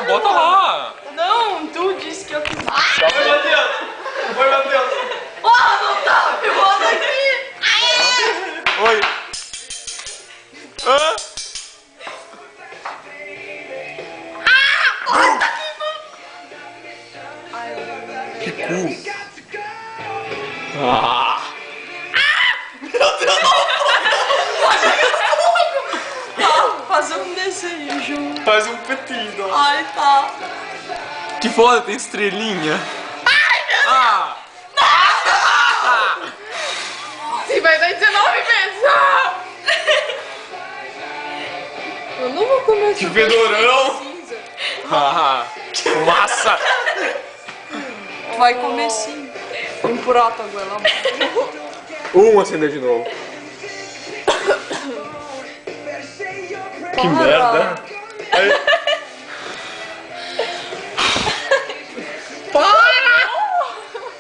bota lá. Não, tu disse que eu fiz. Foi, Matheus! Foi, Matheus! Ah, não tá! Me bota aqui! Oi. Hã? Que cu. Ah. Fazer um desejo. Faz um pedido. Ai, tá. Que foda, tem estrelinha. Ai, meu Deus! Ah. Você vai dar 19 vezes! Eu não vou comer essa Que fedorão. cinza. Ah. Fumaça. Vai comer sim. Um prato agora. Acender de novo. Que Para. merda. Aí.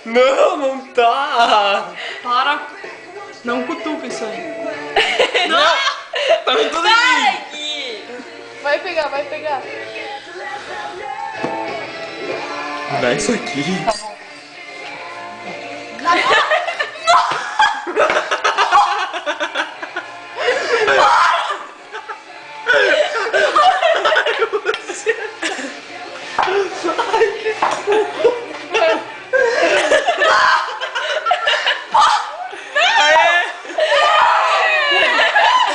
Não, não tá. Para. Não cutuca isso aí. Não. Tá vendo tudo em mim. Aqui. Vai pegar, vai pegar. Dá isso aqui.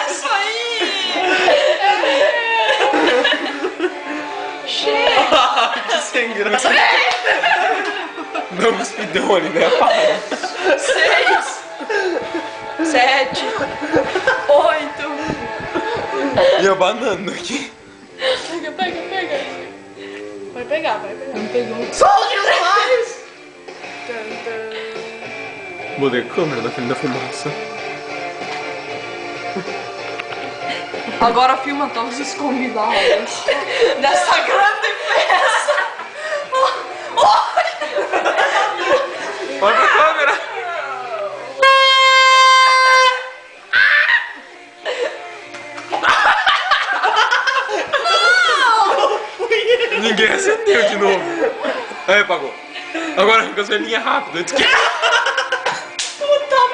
Isso aí. Chega. Que sem graça. Dá um cuspidão ali, né? Para. 6, 7, 8. E a banana aqui. Pega, pega, pega. Vai pegar, vai pegar. Não pegou. Solte os raios! Mudei a câmera na frente da fumaça. Agora filma todos os convidados dessa grande festa. Olha pra câmera. Ninguém acendeu de novo. Aí, apagou. Agora fica as velhinhas rápido. Puta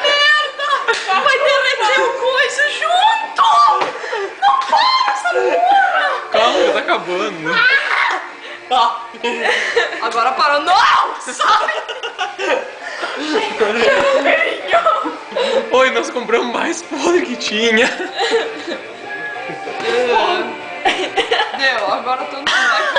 merda! Vai derreter o coisa junto! Não para essa porra! Calma, já tá acabando. Agora parou. Não! Sai! Oi, nós compramos mais podre que tinha. Deu, agora todo mundo vai